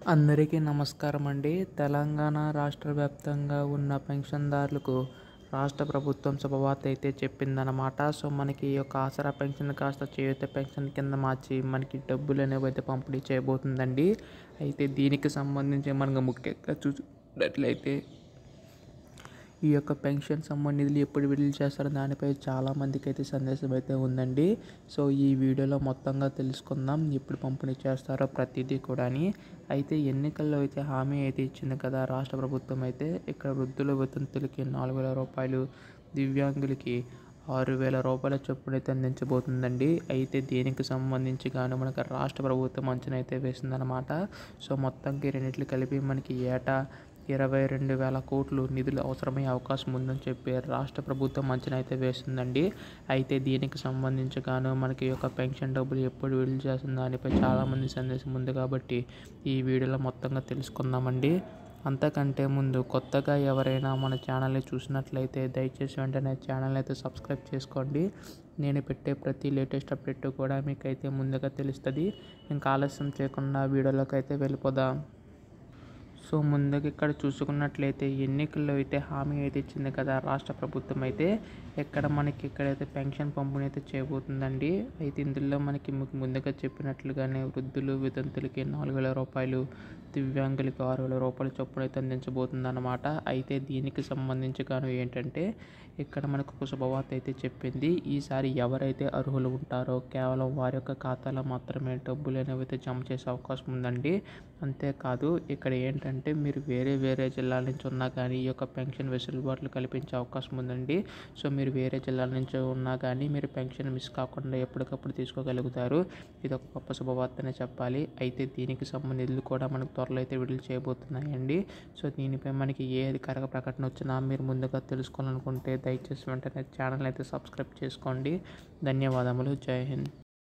అందరికీ నమస్కారం అండి. తెలంగాణ రాష్ట్ర వ్యాప్తంగా ఉన్న పెన్షన్దారులకు రాష్ట్ర ప్రభుత్వం శుభవార్త అయితే చెప్పిందనమాట. సో మనకి ఈ యొక్క ఆసరా పెన్షన్ కాస్త చేయూత పెన్షన్ కింద మార్చి మనకి డబ్బులు అనేవి అయితే పంపిణీ చేయబోతుందండి. అయితే దీనికి సంబంధించి మనకు ముఖ్యంగా చూసినట్లయితే ఈ యొక్క పెన్షన్ నిధులు ఎప్పుడు విడుదల చేస్తారో దానిపై చాలామందికి అయితే సందేశం అయితే ఉందండి. సో ఈ వీడియోలో మొత్తంగా తెలుసుకుందాం ఎప్పుడు పంపిణీ చేస్తారో ప్రతిదీ కూడాని. అయితే ఎన్నికల్లో అయితే హామీ అయితే ఇచ్చింది కదా రాష్ట్ర ప్రభుత్వం అయితే. ఇక్కడ వృద్ధుల వితంతులకి 4,000 రూపాయలు, దివ్యాంగులకి 6,000 రూపాయల చొప్పున అయితే అందించబోతుందండి. అయితే దీనికి సంబంధించి గాను మనకు రాష్ట్ర ప్రభుత్వం అంచనా అయితే వేసిందనమాట. సో మొత్తంకి రెండిట్లు కలిపి మనకి ఏటా 22,000 కోట్లు నిధులు అవసరమయ్యే అవకాశం ఉందని చెప్పి రాష్ట్ర ప్రభుత్వం అంచనా అయితే వేస్తుందండి. అయితే దీనికి సంబంధించి గాను మనకి ఈ యొక్క పెన్షన్ డబ్బులు ఎప్పుడు విడుదల చేస్తుంది దానిపై చాలామంది సందేశం ఉంది కాబట్టి ఈ వీడియోలో మొత్తంగా తెలుసుకుందామండి. అంతకంటే ముందు కొత్తగా ఎవరైనా మన ఛానల్ని చూసినట్లయితే దయచేసి వెంటనే ఛానల్ అయితే సబ్స్క్రైబ్ చేసుకోండి. నేను పెట్టే ప్రతి లేటెస్ట్ అప్డేట్ కూడా మీకైతే ముందుగా తెలుస్తుంది. ఇంకా ఆలస్యం చేయకుండా వీడియోలోకి అయితే వెళ్ళిపోదాం. సో ముందుగా ఇక్కడ చూసుకున్నట్లయితే ఎన్నికల్లో అయితే హామీ అయితే ఇచ్చింది కదా రాష్ట్ర ప్రభుత్వం అయితే. ఇక్కడైతే పెన్షన్ పంపిణీ అయితే చేయబోతుందండి. అయితే ఇందులో మనకి ముందుగా చెప్పినట్లుగానే వృద్ధులు వితంతులకి 4,000 రూపాయలు, దివ్యాంగులకి 6,000 రూపాయల చొప్పున అయితే అందించబోతుంది అన్నమాట. అయితే దీనికి సంబంధించి గాను ఏంటంటే ఇక్కడ మనకు ఒక శుభవార్త అయితే చెప్పింది. ఈసారి ఎవరైతే అర్హులు ఉంటారో కేవలం వారి యొక్క ఖాతాలో మాత్రమే డబ్బులు అనేవి అయితే జమ చేసే అవకాశం ఉందండి. అంతేకాదు ఇక్కడ ఏంటంటే మీరు వేరే జిల్లాల నుంచి ఉన్నా కానీ ఈ యొక్క పెన్షన్ వెసులుబాట్లు కల్పించే అవకాశం ఉందండి. సో మీరు వేరే జిల్లాల నుంచి ఉన్నా కానీ మీరు పెన్షన్ మిస్ కాకుండా ఎప్పటికప్పుడు తీసుకోగలుగుతారు. ఇది ఒక గొప్ప శుభవార్తనే చెప్పాలి. అయితే దీనికి సంబంధించి నిధులు కూడా మనకు త్వరలో అయితే విడుదల చేయబోతున్నాయండి. సో దీనిపై మనకి ఏ అధికారిక ప్రకటన వచ్చినా మీరు ముందుగా తెలుసుకోవాలనుకుంటే దయచేసి వెంటనే ఛానల్ అయితే సబ్స్క్రైబ్ చేసుకోండి. ధన్యవాదములు. జై హింద్.